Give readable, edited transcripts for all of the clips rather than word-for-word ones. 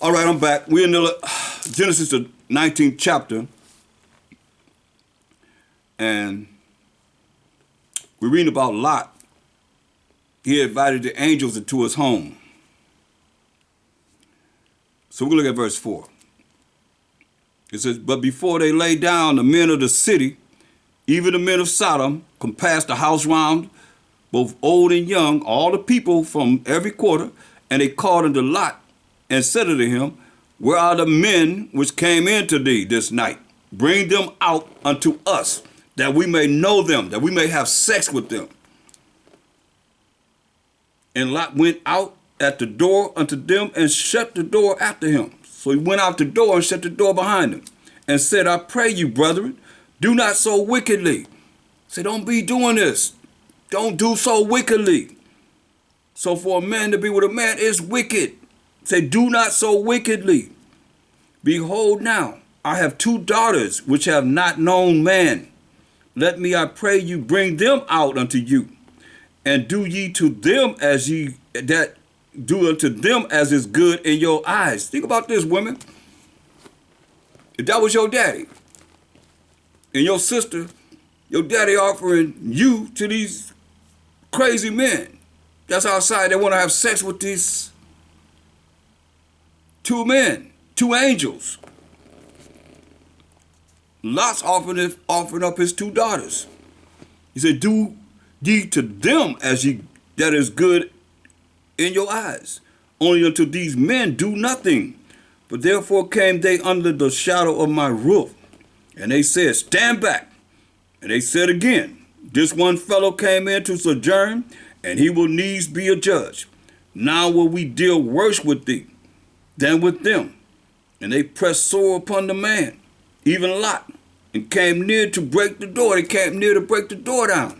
All right, I'm back. We're in the Genesis, the 19th chapter, and we're reading about Lot. He invited the angels into his home. So we're going to look at verse 4. It says, "But before they lay down, the men of the city, even the men of Sodom, compassed the house round, both old and young, all the people from every quarter, and they called unto Lot, and said unto him, Where are the men which came in to thee this night? Bring them out unto us, that we may know them, that we may have sex with them. And Lot went out at the door unto them, and shut the door after him. So he went out the door and shut the door behind him, and said, I pray you, brethren, do not so wickedly. Say, don't be doing this. Don't do so wickedly. So for a man to be with a man is wicked. Say, do not so wickedly. Behold now, I have 2 daughters which have not known man. Let me, I pray you, bring them out unto you, and do ye to them as ye that do unto them as is good in your eyes. Think about this, women. If that was your daddy and your sister, your daddy offering you to these crazy men that's outside, they want to have sex with these 2 men, 2 angels. Lot's offering up his 2 daughters. He said, do ye to them as ye that is good in your eyes. Only unto these men do nothing. But therefore came they under the shadow of my roof. And they said, stand back. And they said again, this one fellow came in to sojourn, and he will needs be a judge. Now will we deal worse with thee than with them. And they pressed sore upon the man, even Lot, and came near to break the door. They came near to break the door down.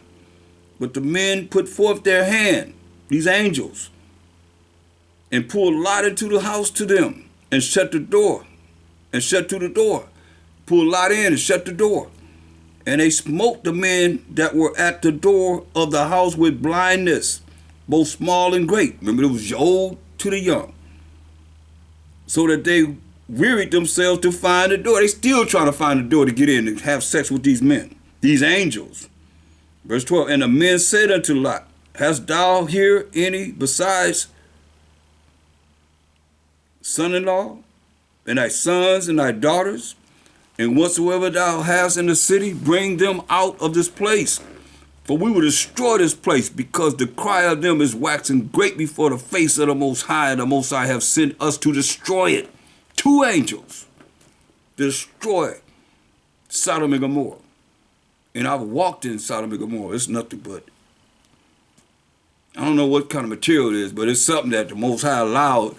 But the men put forth their hand, these angels, and pulled Lot into the house to them, and shut the door, and shut to the door. Pulled Lot in and shut the door. And they smote the men that were at the door of the house with blindness, both small and great. Remember, it was old to the young. So that they wearied themselves to find the door. They still trying to find the door to get in and have sex with these men, these angels. Verse 12, and the men said unto Lot, hast thou here any besides son-in-law, and thy sons and thy daughters? And whatsoever thou hast in the city, bring them out of this place. For we will destroy this place, because the cry of them is waxing great before the face of the Most High, and the Most High have sent us to destroy it. 2 angels destroy Sodom and Gomorrah. And I've walked in Sodom and Gomorrah. It's nothing but, I don't know what kind of material it is, but it's something that the Most High allowed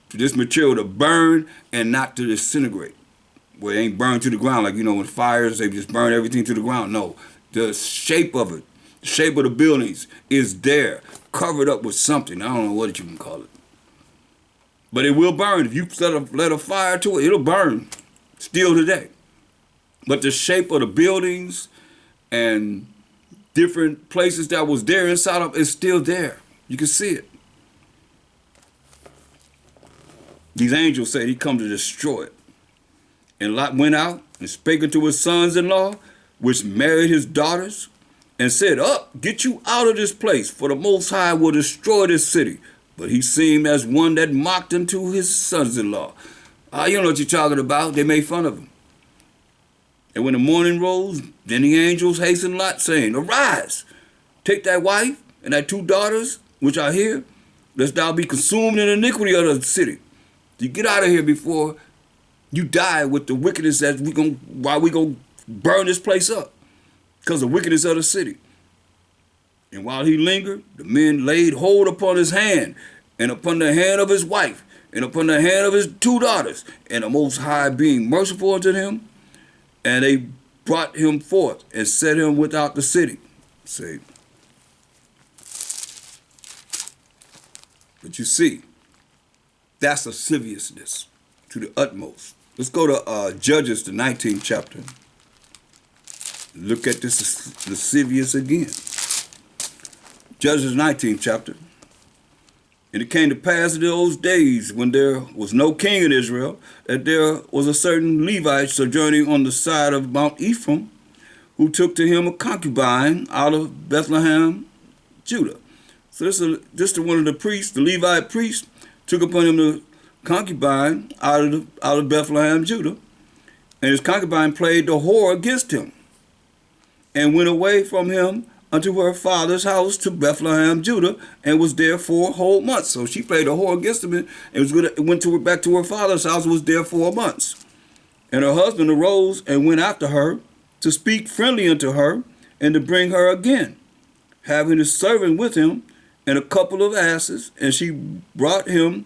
this material to burn and not to disintegrate. Well, it ain't burned to the ground like, when fires, they just burn everything to the ground. No, the shape of it, the shape of the buildings is there, covered up with something. I don't know what you can call it. But it will burn. If you let a fire to it, it'll burn still today. But the shape of the buildings and different places that was there inside of it is still there. You can see it. These angels said he come to destroy it. And Lot went out and spake unto his sons-in-law, which married his daughters, and said, Up, get you out of this place, for the Most High will destroy this city. But he seemed as one that mocked unto his sons-in-law. You don't know what you're talking about. They made fun of him. And when the morning rose, then the angels hastened Lot, saying, Arise, take thy wife and thy 2 daughters, which are here, lest thou be consumed in iniquity of the city. You get out of here before you die with the wickedness that while we gonna burn this place up, because of the wickedness of the city. And while he lingered, the men laid hold upon his hand, and upon the hand of his wife, and upon the hand of his 2 daughters, and the Most High being merciful unto him, and they brought him forth and set him without the city. See, but you see, that's lasciviousness to the utmost. Let's go to Judges, the 19th chapter. Look at this lascivious again. Judges 19th chapter. And it came to pass in those days, when there was no king in Israel, that there was a certain Levite sojourning on the side of Mount Ephraim, who took to him a concubine out of Bethlehem, Judah. So this is one of the priests, the Levite priest, took upon him the concubine out of Bethlehem, Judah. And his concubine played the whore against him, and went away from him unto her father's house to Bethlehem, Judah, and was there 4 whole months. So she played the whore against him, and went back to her father's house, and was there 4 months. And her husband arose and went after her, to speak friendly unto her, and to bring her again, having his servant with him, and a couple of asses, and she brought him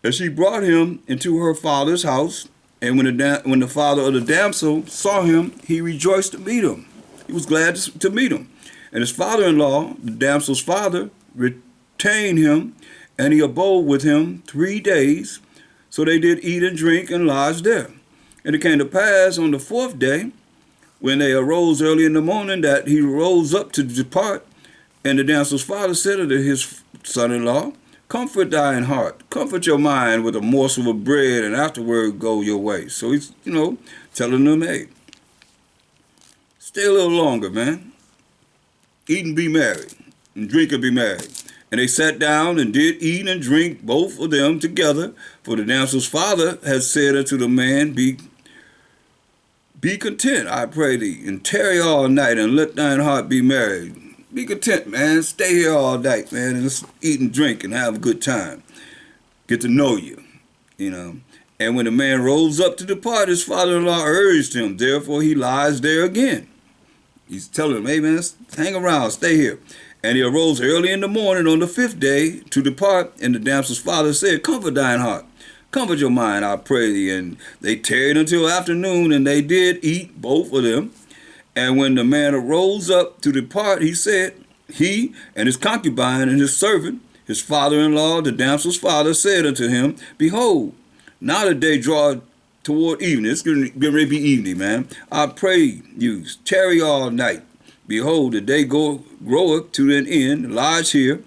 into her father's house. And when the father of the damsel saw him, he rejoiced to meet him. He was glad to meet him. And his father-in-law, the damsel's father, retained him, and he abode with him 3 days. So they did eat and drink and lodge there. And it came to pass on the 4th day, when they arose early in the morning, that he rose up to depart. And the damsel's father said unto his son-in-law, comfort thine heart, comfort your mind with a morsel of bread, and afterward go your way. So he's, telling them, hey, stay a little longer, man. Eat and be merry, and drink and be merry. And they sat down and did eat and drink, both of them together. For the damsel's father had said unto the man, Be content, I pray thee, and tarry all night, and let thine heart be merry. Be content, man. Stay here all night, man, and let's eat and drink and have a good time. Get to know you, And when the man rose up to depart, his father-in-law urged him. Therefore he lies there again. He's telling him, hey, man, hang around, stay here. And he arose early in the morning on the 5th day to depart. And the damsel's father said, comfort thine heart, comfort your mind, I pray thee. And they tarried until afternoon, and they did eat, both of them. And when the man arose up to depart, he said, he and his concubine and his servant, his father-in-law, the damsel's father, said unto him, behold, now the day draweth toward evening. It's going to be evening, man. I pray you, tarry all night. Behold, the day groweth to an end. Lodge here,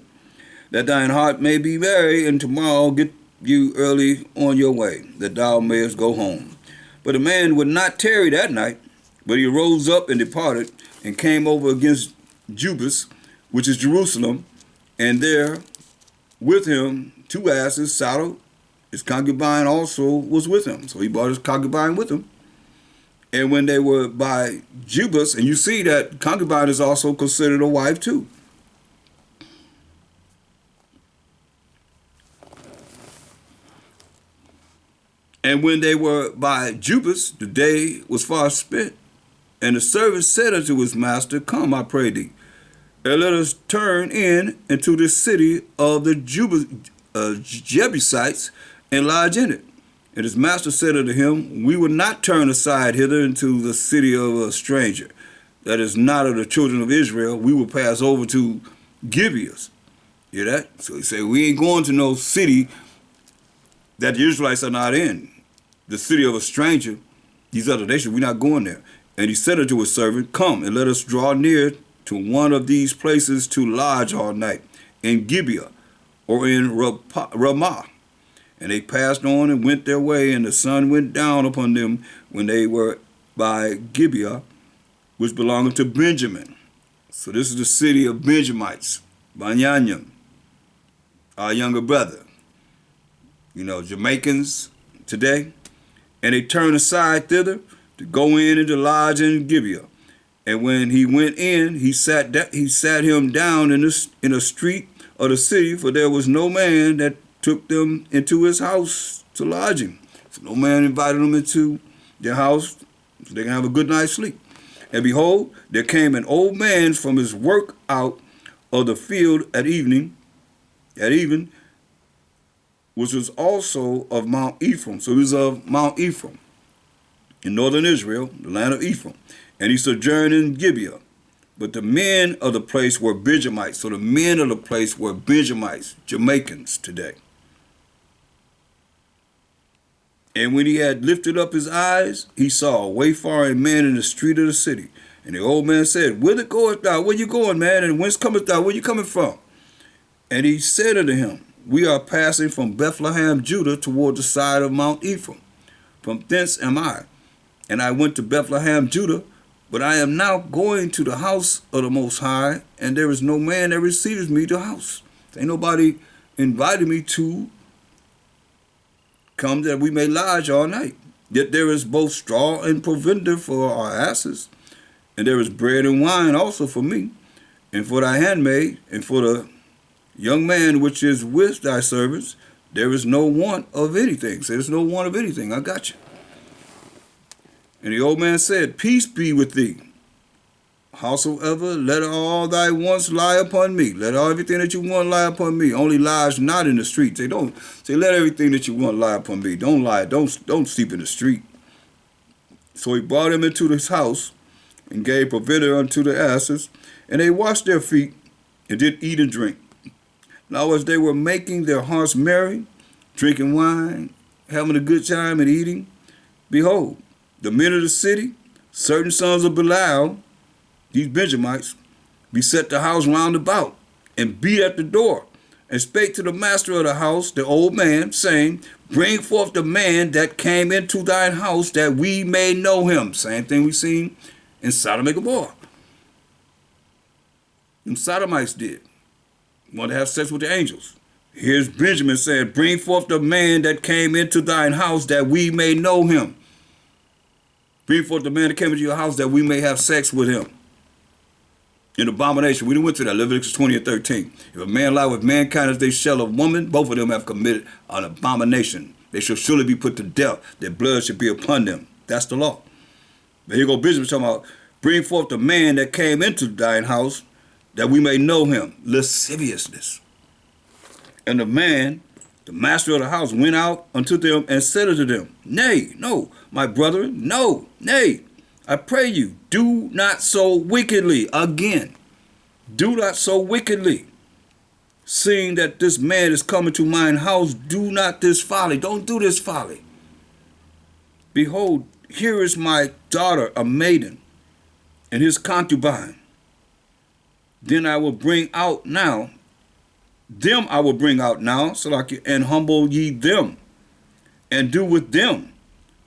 that thine heart may be merry, and tomorrow get you early on your way, that thou mayest go home. But the man would not tarry that night, but he rose up and departed, and came over against Jubas, which is Jerusalem, and there with him 2 asses saddled. His concubine also was with him. So he brought his concubine with him. And when they were by Jubas, and you see that concubine is also considered a wife too. And when they were by Jubas, the day was far spent. And the servant said unto his master, come, I pray thee, and let us turn in into the city of the Jebusites, and lodge in it. And his master said unto him, we will not turn aside hither into the city of a stranger, that is not of the children of Israel. We will pass over to Gibeah. Hear that? So he said, we ain't going to no city that the Israelites are not in. The city of a stranger, these other nations, we're not going there. And he said unto his servant, come, and let us draw near to one of these places to lodge all night, in Gibeah, or in Ramah. And they passed on and went their way, and the sun went down upon them when they were by Gibeah, which belonged to Benjamin. So this is the city of Benjamites, Banyanyam, our younger brother. Jamaicans today. And they turned aside thither to go in and to lodge in Gibeah. And when he went in, he sat him down in a street of the city, for there was no man that took them into his house to lodge him. So no man invited them into their house so they can have a good night's sleep. And behold, there came an old man from his work out of the field at even, which was also of Mount Ephraim. So he was of Mount Ephraim, in northern Israel, the land of Ephraim. And he sojourned in Gibeah. But the men of the place were Benjamites. So the men of the place were Benjamites, Jamaicans today. And when he had lifted up his eyes, he saw a wayfaring man in the street of the city. And the old man said, whither goest thou? Where you going, man? And whence comest thou? Where you coming from? And he said unto him, We are passing from Bethlehem, Judah, toward the side of Mount Ephraim. From thence am I. And I went to Bethlehem, Judah, but I am now going to the house of the Most High, and there is no man that receives me to the house. Ain't nobody invited me to come that we may lodge all night. Yet there is both straw and provender for our asses, and there is bread and wine also for me, and for thy handmaid, and for the young man which is with thy servants. There is no want of anything. So there's no want of anything. I got you. And the old man said, Peace be with thee. Howsoever, let all thy wants lie upon me. Let all everything that you want lie upon me. Only lodge not in the street. Say, let everything that you want lie upon me. Don't lie. Don't sleep in the street. So he brought him into his house and gave provender unto the asses, and they washed their feet and did eat and drink. Now as they were making their hearts merry, drinking wine, having a good time and eating, behold, the men of the city, certain sons of Belial, these Benjamites, beset the house round about, and beat at the door, and spake to the master of the house, the old man, saying, Bring forth the man that came into thine house, that we may know him. Same thing we seen in Sodom and Gomorrah. Them Sodomites did. Want to have sex with the angels. Here's Benjamin saying, Bring forth the man that came into thine house, that we may know him. Bring forth the man that came into your house, that we may have sex with him. An abomination. We didn't went through that. Leviticus 20 and 13. If a man lie with mankind as they shall a woman, both of them have committed an abomination. They shall surely be put to death. Their blood should be upon them. That's the law. But here go Benjamin talking about, Bring forth the man that came into thine house, that we may know him. Lasciviousness. And the man, the master of the house, went out unto them and said unto them, Nay, no, my brethren, no, nay, I pray you, do not so wickedly. Again, do not so wickedly. Seeing that this man is coming to mine house, do not this folly. Don't do this folly. Behold, here is my daughter, a maiden, and his concubine. Then I will bring out now, Salakia, and humble ye them, and do with them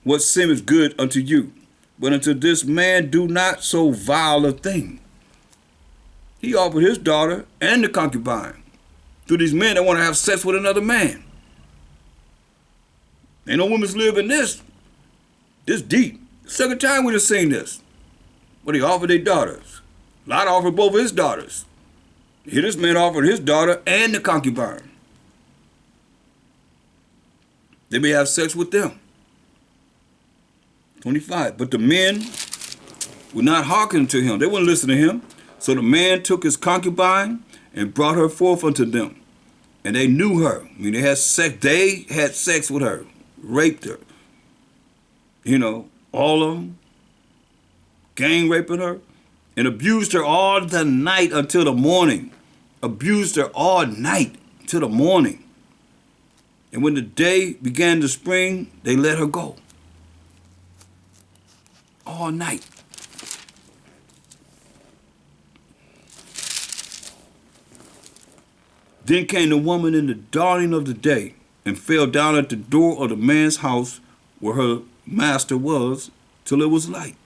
what seemeth good unto you. But unto this man do not so vile a thing. He offered his daughter and the concubine to these men that want to have sex with another man. Ain't no women's live in this. This deep. Second time we done seen this. But he offered their daughters. Lot offered both his daughters. Here this man offered his daughter and the concubine. They may have sex with them. 25. But the men would not hearken to him. They wouldn't listen to him. So the man took his concubine and brought her forth unto them. And they knew her. I mean, they had sex with her, raped her. All of them. Gang raping her. And abused her all the night until the morning. Abused her all night till the morning. And when the day began to spring, they let her go. All night. Then came the woman in the dawning of the day, and fell down at the door of the man's house where her master was, till it was light.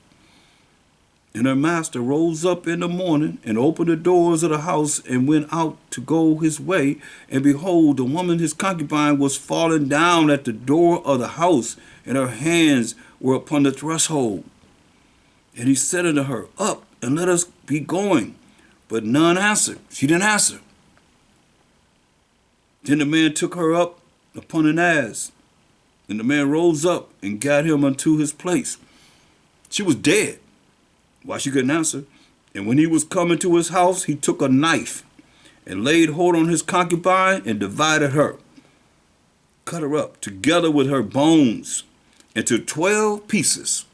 And her master rose up in the morning, and opened the doors of the house, and went out to go his way. And behold, the woman his concubine was fallen down at the door of the house, and her hands were upon the threshold. And he said unto her, Up, and let us be going. But none answered. She didn't answer. Then the man took her up upon an ass. And the man rose up and got him unto his place. She was dead. Why she couldn't answer? And when he was coming to his house, he took a knife and laid hold on his concubine and divided her. Cut her up together with her bones into 12 pieces.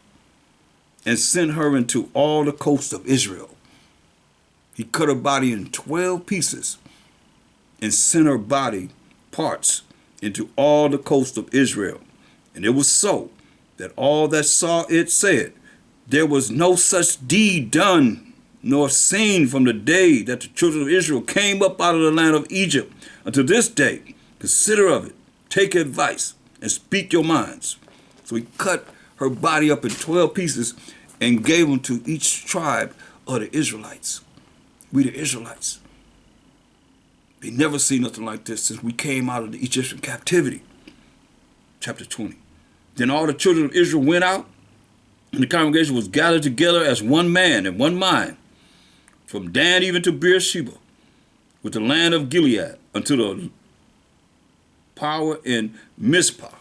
And sent her into all the coast of Israel. He cut her body in 12 pieces and sent her body parts into all the coast of Israel. And it was so that all that saw it said, There was no such deed done nor seen from the day that the children of Israel came up out of the land of Egypt until this day. Consider of it, take advice, and speak your minds. So he cut her body up in 12 pieces and gave them to each tribe of the Israelites. We the Israelites. They never seen nothing like this since we came out of the Egyptian captivity. Chapter 20. Then all the children of Israel went out, and the congregation was gathered together as one man and one mind, from Dan even to Beersheba, with the land of Gilead, unto the power in Mizpah.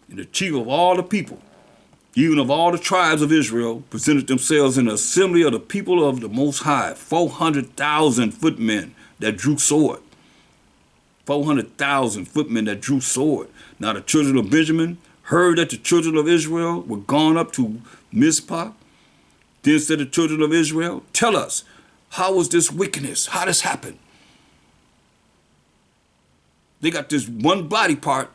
And the chief of all the people, even of all the tribes of Israel, presented themselves in the assembly of the people of the Most High, 400,000 footmen that drew sword. 400,000 footmen that drew sword. Now the children of Benjamin heard that the children of Israel were gone up to Mizpah. Then said the children of Israel, tell us, how was this wickedness? How this happened? They got this one body part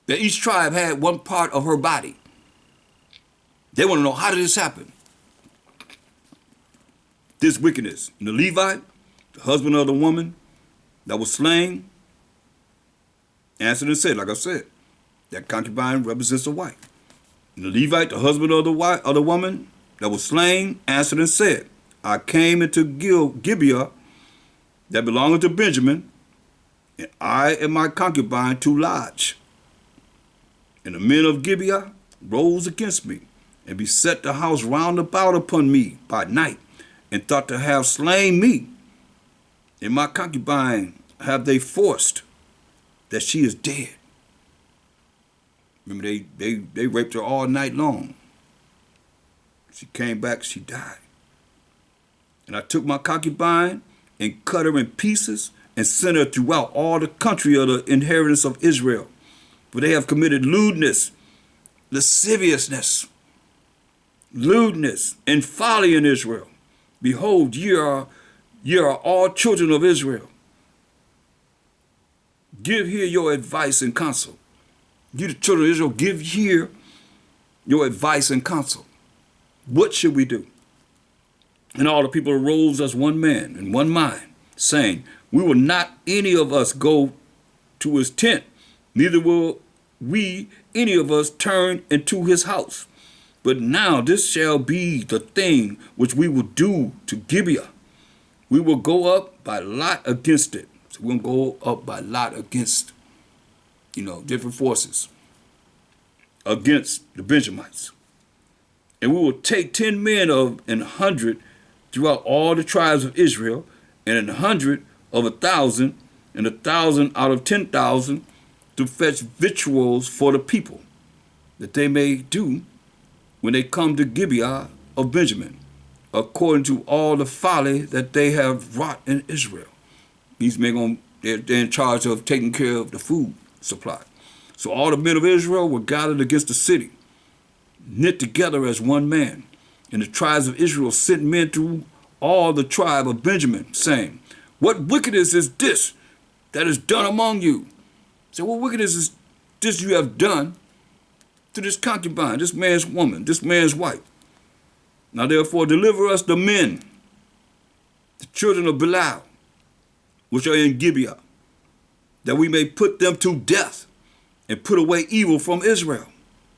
that each tribe had one part of her body. They want to know, how did this happen? This wickedness. And the Levite, the husband of the woman that was slain, answered and said, like I said, that concubine represents a wife. And the Levite, the husband of the woman that was slain, answered and said, I came into Gibeah that belongeth to Benjamin, and I and my concubine to lodge. And the men of Gibeah rose against me, and beset the house round about upon me by night, and thought to have slain me. And my concubine have they forced, that she is dead. Remember, they raped her all night long. She came back, she died. And I took my concubine and cut her in pieces and sent her throughout all the country of the inheritance of Israel. For they have committed lewdness, lasciviousness, lewdness, and folly in Israel. Behold, ye are all children of Israel. Give here your advice and counsel. You the children of Israel, give here your advice and counsel. What should we do? And all the people arose as one man and one mind, saying, we will not any of us go to his tent, neither will we any of us turn into his house. But now this shall be the thing which we will do to Gibeah. We will go up by lot against it. So we're going to go up by lot against, different forces against the Benjamites. And we will take 10 men of 100 throughout all the tribes of Israel, and 100 of 1,000, and 1,000 out of 10,000 to fetch victuals for the people, that they may do when they come to Gibeah of Benjamin, according to all the folly that they have wrought in Israel. These men, they're in charge of taking care of the food supply. So all the men of Israel were gathered against the city, knit together as one man. And the tribes of Israel sent men through all the tribe of Benjamin, saying, what wickedness is this that is done among you? So what wickedness is this you have done to this concubine, this man's woman, this man's wife? Now therefore deliver us the men, the children of Belial, which are in Gibeah, that we may put them to death and put away evil from Israel.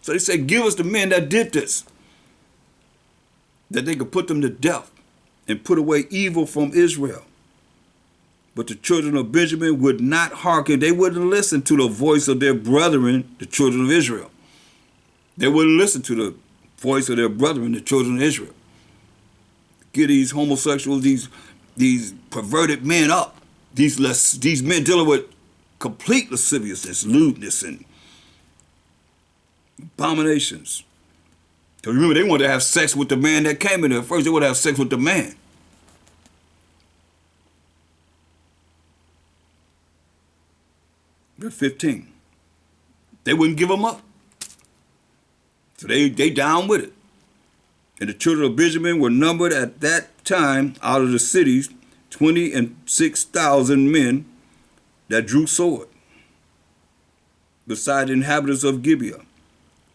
So they say, give us the men that did this, that they could put them to death and put away evil from Israel. But the children of Benjamin would not hearken. They wouldn't listen to the voice of their brethren, the children of Israel. They wouldn't listen to the voice of their brethren, the children of Israel. Get these homosexuals, these perverted men up. These men dealing with complete lasciviousness, lewdness, and abominations. Because remember, they wanted to have sex with the man that came in there. First, they wanted to have sex with the man. Verse 15. They wouldn't give them up. So they down with it. And the children of Benjamin were numbered at that time out of the cities 26,000 men that drew sword, beside the inhabitants of Gibeah,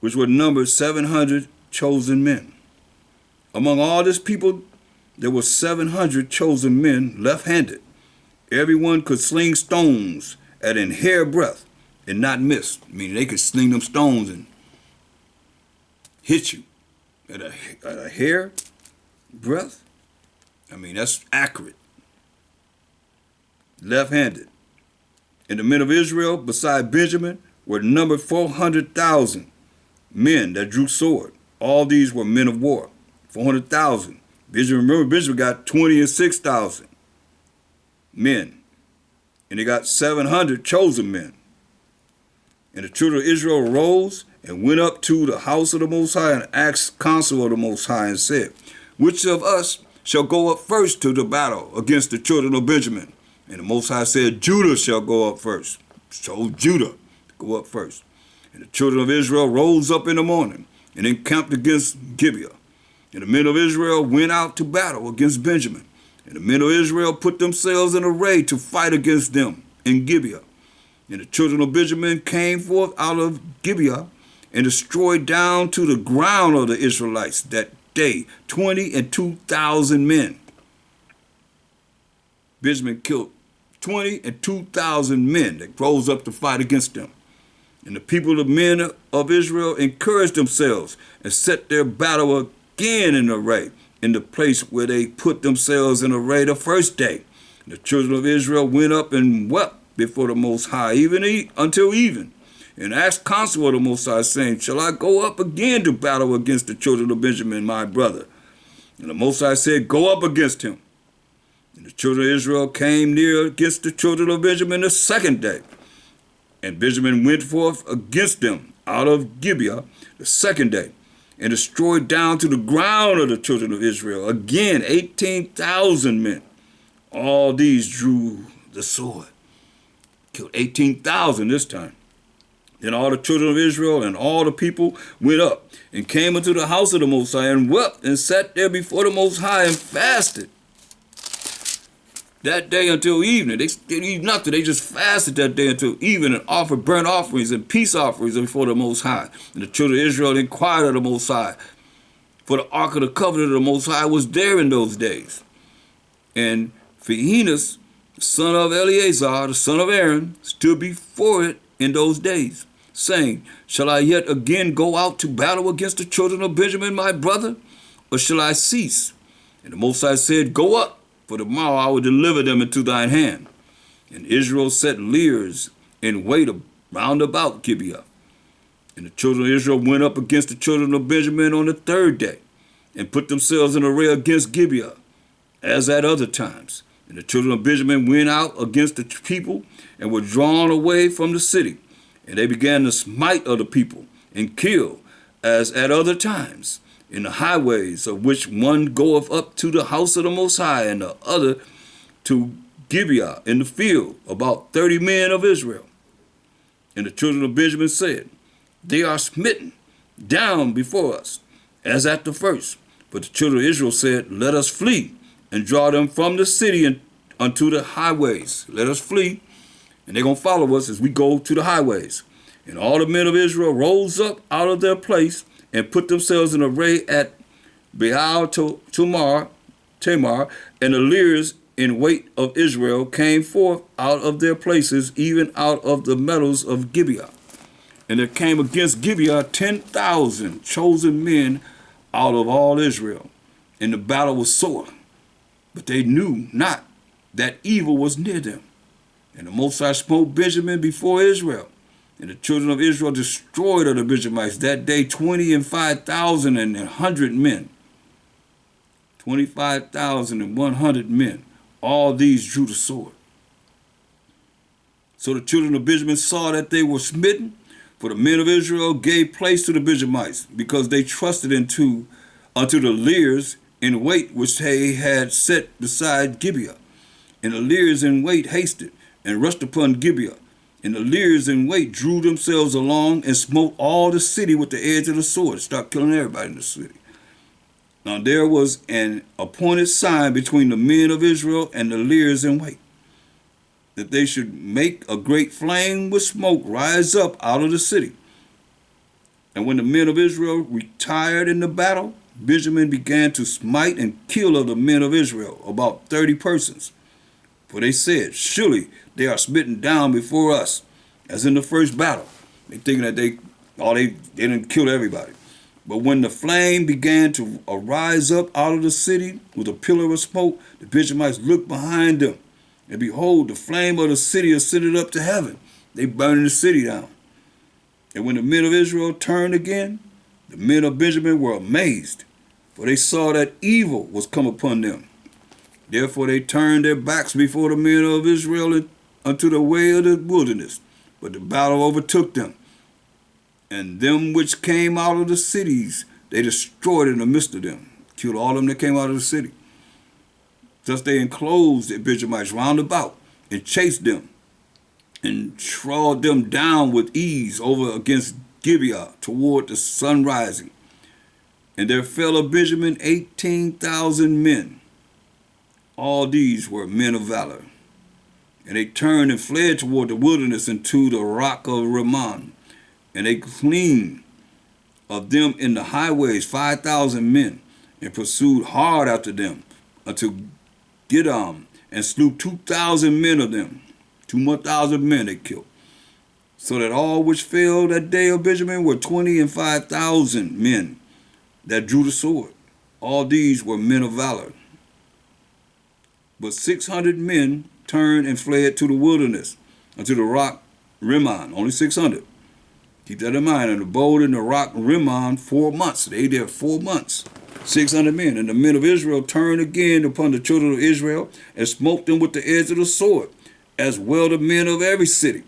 which were numbered 700 chosen men. Among all this people, there were 700 chosen men left-handed. Everyone could sling stones at an hair breadth and not miss. Meaning they could sling them stones and hit you at a hair breadth. I mean, that's accurate. Left-handed. And the men of Israel, beside Benjamin, were numbered 400,000 men that drew sword. All these were men of war. 400,000. Remember, Benjamin got 26,000 men. And they got 700 chosen men. And the children of Israel rose and went up to the house of the Most High and asked counsel of the Most High and said, which of us shall go up first to the battle against the children of Benjamin? And the Most High said, Judah shall go up first. So Judah go up first. And the children of Israel rose up in the morning and encamped against Gibeah. And the men of Israel went out to battle against Benjamin. And the men of Israel put themselves in array to fight against them in Gibeah. And the children of Benjamin came forth out of Gibeah and destroyed down to the ground of the Israelites that day 22,000 men. Benjamin killed 22,000 men that rose up to fight against them. And the people of men of Israel encouraged themselves and set their battle again in array in the place where they put themselves in array the first day. And the children of Israel went up and wept before the Most High until even, and asked counsel of the Most High, saying, shall I go up again to battle against the children of Benjamin, my brother? And the Most High said, go up against him. And the children of Israel came near against the children of Benjamin the second day. And Benjamin went forth against them out of Gibeah the second day, and destroyed down to the ground of the children of Israel again 18,000 men. All these drew the sword. Killed 18,000 this time. Then all the children of Israel and all the people went up and came into the house of the Most High and wept and sat there before the Most High and fasted. That day until evening. They didn't eat nothing. They just fasted that day until evening and offered burnt offerings and peace offerings before the Most High. And the children of Israel inquired of the Most High, for the ark of the covenant of the Most High was there in those days. And Phinehas, the son of Eleazar, the son of Aaron, stood before it in those days, saying, shall I yet again go out to battle against the children of Benjamin, my brother, or shall I cease? And the Most High said, go up, for tomorrow I will deliver them into thine hand. And Israel set leers in wait round about Gibeah. And the children of Israel went up against the children of Benjamin on the third day, and put themselves in array against Gibeah, as at other times. And the children of Benjamin went out against the people, and were drawn away from the city. And they began to smite other people, and kill, as at other times, in the highways, of which one goeth up to the house of the Most High, and the other to Gibeah in the field, about 30 men of Israel. And the children of Benjamin said, they are smitten down before us, as at the first. But the children of Israel said, let us flee, and draw them from the city and unto the highways. Let us flee, and they're going to follow us as we go to the highways. And all the men of Israel rose up out of their place, and put themselves in array at Baal Tamar, and the leers in wait of Israel came forth out of their places, even out of the meadows of Gibeah. And there came against Gibeah 10,000 chosen men out of all Israel. And the battle was sore, but they knew not that evil was near them. And the Most High smote Benjamin before Israel. And the children of Israel destroyed of the Benjamites that day 25,100 men. 25,100 men. All these drew the sword. So the children of Benjamin saw that they were smitten, for the men of Israel gave place to the Benjamites, because they trusted unto the leers in wait which they had set beside Gibeah. And the leers in wait hasted, and rushed upon Gibeah. And the leers in wait drew themselves along, and smote all the city with the edge of the sword. Start killing everybody in the city. Now there was an appointed sign between the men of Israel and the leers in wait, that they should make a great flame with smoke rise up out of the city. And when the men of Israel retired in the battle, Benjamin began to smite and kill of the men of Israel, about 30 persons. For they said, surely they are smitten down before us, as in the first battle. They thinking that they didn't kill everybody. But when the flame began to arise up out of the city with a pillar of smoke, the Benjamites looked behind them. And behold, the flame of the city ascended up to heaven. They burned the city down. And when the men of Israel turned again, the men of Benjamin were amazed, for they saw that evil was come upon them. Therefore they turned their backs before the men of Israel unto the way of the wilderness. But the battle overtook them. And them which came out of the cities, they destroyed in the midst of them. Killed all of them that came out of the city. Thus they enclosed the Benjamites round about, and chased them, and trod them down with ease over against Gibeah toward the sun rising. And there fell of Benjamin 18,000 men. All these were men of valor. And they turned and fled toward the wilderness into the rock of Rimmon. And they cleaned of them in the highways 5,000 men, and pursued hard after them unto Gidom, and slew 2,000 men of them. 2,000 men they killed. So that all which fell that day of Benjamin were 25,000 men that drew the sword. All these were men of valor. But 600 men turned and fled to the wilderness, unto the rock Rimmon. Only 600. Keep that in mind. And abode in the rock Rimmon 4 months. They there 4 months. 600 men. And the men of Israel turned again upon the children of Israel, and smote them with the edge of the sword, as well the men of every city,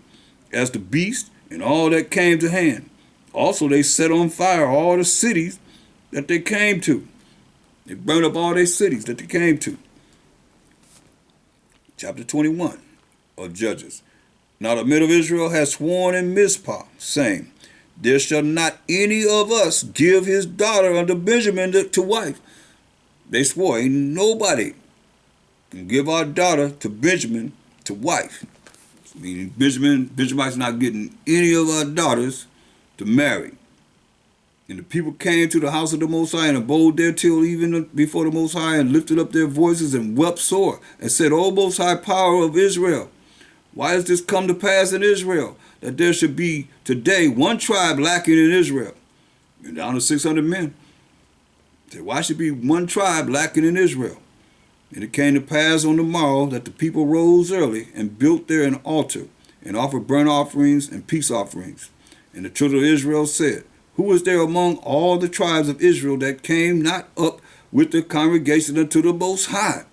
as the beast, and all that came to hand. Also they set on fire all the cities that they came to. They burned up all their cities that they came to. Chapter 21 of Judges. Now the men of Israel had sworn in Mizpah, saying, there shall not any of us give his daughter unto Benjamin to wife. They swore, ain't nobody can give our daughter to Benjamin to wife. Meaning Benjamin's not getting any of our daughters to marry. And the people came to the house of the Most High, and abode there till even before the Most High, and lifted up their voices and wept sore, and said, O Most High power of Israel, why has this come to pass in Israel, that there should be today one tribe lacking in Israel? And down to 600 men. Said, why should be one tribe lacking in Israel? And it came to pass on the morrow that the people rose early, and built there an altar, and offered burnt offerings and peace offerings. And the children of Israel said, who is there among all the tribes of Israel that came not up with the congregation unto the Most High?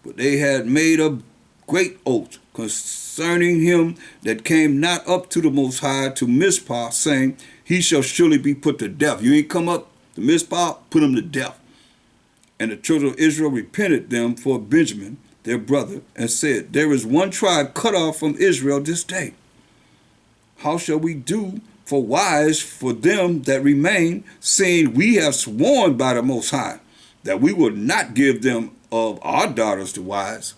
But they had made a great oath concerning him that came not up to the Most High to Mizpah, saying, he shall surely be put to death. You ain't come up to Mizpah, put him to death. And the children of Israel repented them for Benjamin, their brother, and said, there is one tribe cut off from Israel this day. How shall we do for wives for them that remain, seeing we have sworn by the Most High that we will not give them of our daughters to wives?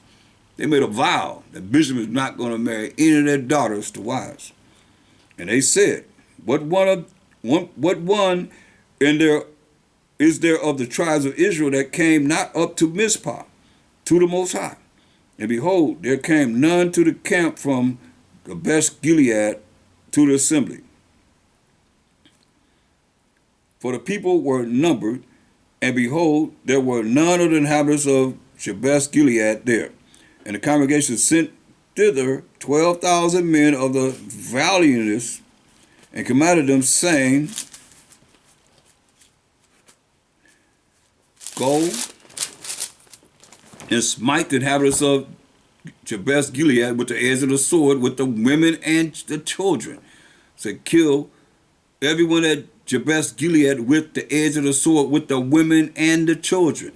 They made a vow that Benjamin is not going to marry any of their daughters to wives. And they said, what one in there is there of the tribes of Israel that came not up to Mizpah, to the Most High? And behold, there came none to the camp from Gilead to the assembly. For the people were numbered, and behold, there were none of the inhabitants of Gilead there. And the congregation sent thither 12,000 men of the valiantest, and commanded them, saying, go and smite the inhabitants of Gilead with the edge of the sword, with the women and the children. So kill everyone at Gilead with the edge of the sword, with the women and the children.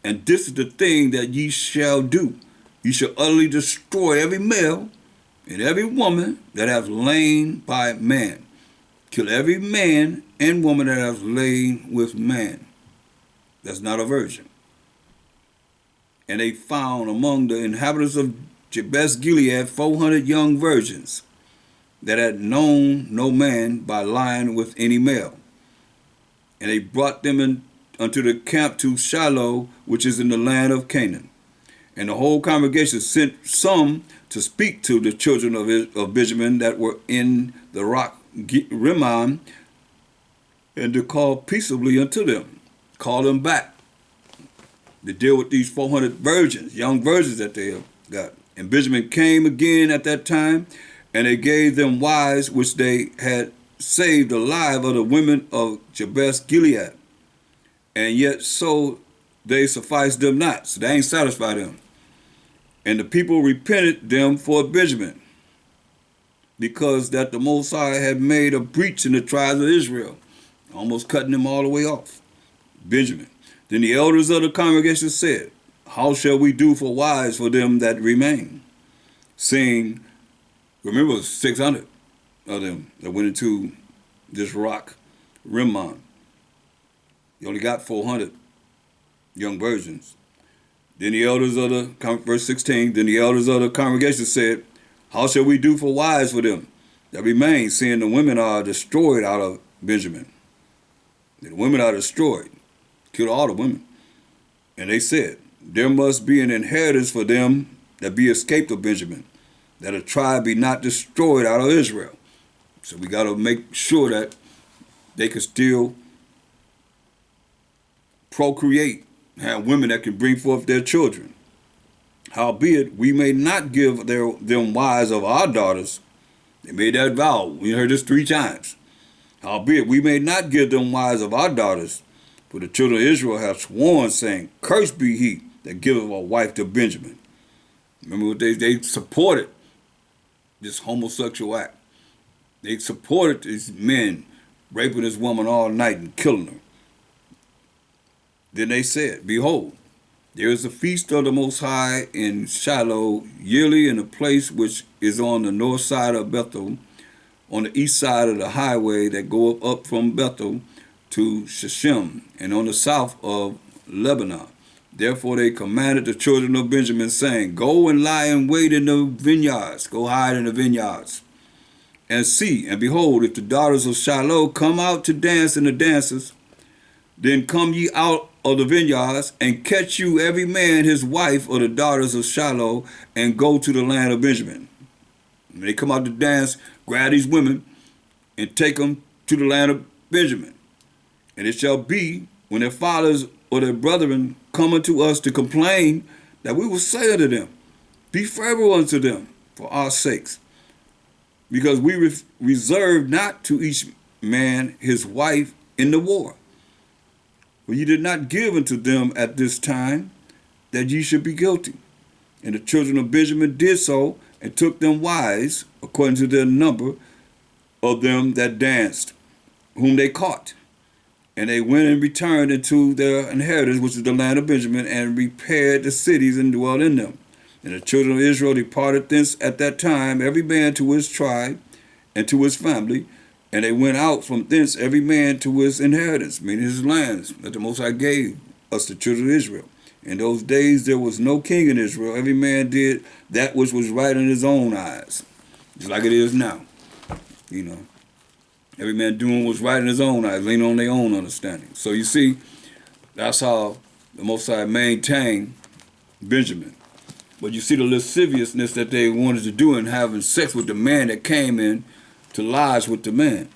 And this is the thing that ye shall do. Ye shall utterly destroy every male and every woman that hath lain by man. Kill every man and woman that hath lain with man. That's not a virgin. And they found among the inhabitants of Gilead 400 young virgins that had known no man by lying with any male. And they brought them unto the camp to Shiloh, which is in the land of Canaan. And the whole congregation sent some to speak to the children of Benjamin that were in the rock Rimmon, and to call peaceably unto them, call them back, to deal with these 400 virgins, young virgins that they have got. And Benjamin came again at that time, and they gave them wives which they had saved alive of the women of Jabesh Gilead. And yet so they sufficed them not. So they ain't satisfied them. And the people repented them for Benjamin, because that the Most High had made a breach in the tribes of Israel, almost cutting them all the way off. Benjamin. Then the elders of the congregation said, how shall we do for wives for them that remain? Seeing, remember, 600 of them that went into this rock, Rimmon. You only got 400 young virgins. Then the elders of the, verse 16, then the elders of the congregation said, how shall we do for wives for them that remain, seeing the women are destroyed out of Benjamin? The women are destroyed, killed all the women. And they said, there must be an inheritance for them that be escaped of Benjamin, that a tribe be not destroyed out of Israel. So we got to make sure that they can still procreate, have women that can bring forth their children. Howbeit, we may not give them wives of our daughters. They made that vow. We heard this 3 times. Howbeit, we may not give them wives of our daughters, for the children of Israel have sworn, saying, cursed be he that giveth a wife to Benjamin. Remember what they supported this homosexual act. They supported these men raping this woman all night and killing her. Then they said, behold, there is a feast of the Most High in Shiloh yearly in a place which is on the north side of Bethel, on the east side of the highway that goeth up from Bethel to Shechem, and on the south of Lebanon. Therefore they commanded the children of Benjamin, saying, go and lie in wait in the vineyards, go hide in the vineyards, and see, and behold, if the daughters of Shiloh come out to dance in the dances, then come ye out of the vineyards, and catch you every man his wife or the daughters of Shiloh, and go to the land of Benjamin. When they come out to dance, grab these women, and take them to the land of Benjamin. And it shall be, when their fathers or their brethren come unto us to complain, that we will say unto them, be favorable unto them for our sakes, because we reserve not to each man his wife in the war. For ye did not give unto them at this time, that ye should be guilty. And the children of Benjamin did so, and took them wives, according to their number of them that danced, whom they caught. And they went and returned into their inheritance, which is the land of Benjamin, and repaired the cities and dwelt in them. And the children of Israel departed thence at that time, every man to his tribe and to his family. And they went out from thence, every man to his inheritance, meaning his lands, that the Most High gave us, the children of Israel. In those days there was no king in Israel. Every man did that which was right in his own eyes, just like it is now. You know, every man doing what's right in his own eyes, leaning on their own understanding. So you see, that's how the Most High maintained Benjamin. But you see the lasciviousness that they wanted to do in having sex with the man that came in to lodge with the man.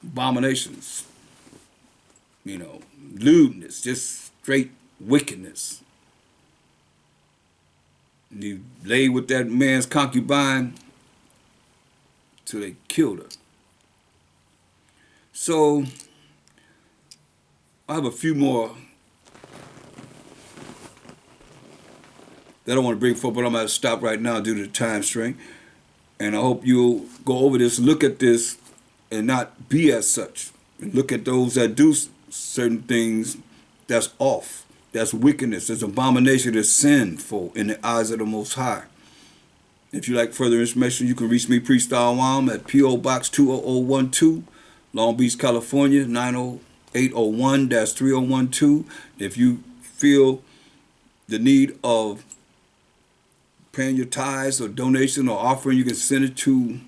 Abominations. You know, lewdness, just straight wickedness. And he lay with that man's concubine till they killed her. So, I have a few more that I want to bring forth, but I'm going to stop right now due to the time strain. And I hope you'll go over this, look at this, and not be as such. And look at those that do certain things that's off, that's wickedness, that's abomination, that's sinful in the eyes of the Most High. If you like further information, you can reach me, Priest Thaahwam, at P.O. Box 20012, Long Beach, California, 90801-3012. If you feel the need of paying your tithes or donation or offering, you can send it to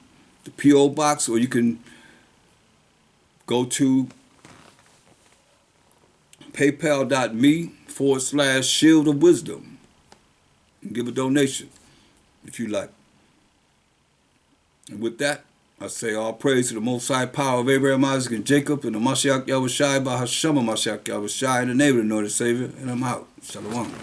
the P.O. Box, or you can go to paypal.me/shield of wisdom. And give a donation if you like. And with that, I say all praise to the Most High power of Abraham, Isaac, and Jacob, and the Mashiach Yahushai by Hashem Mashiach Yahushai in the name of the Lord and Savior. And I'm out. Shalom.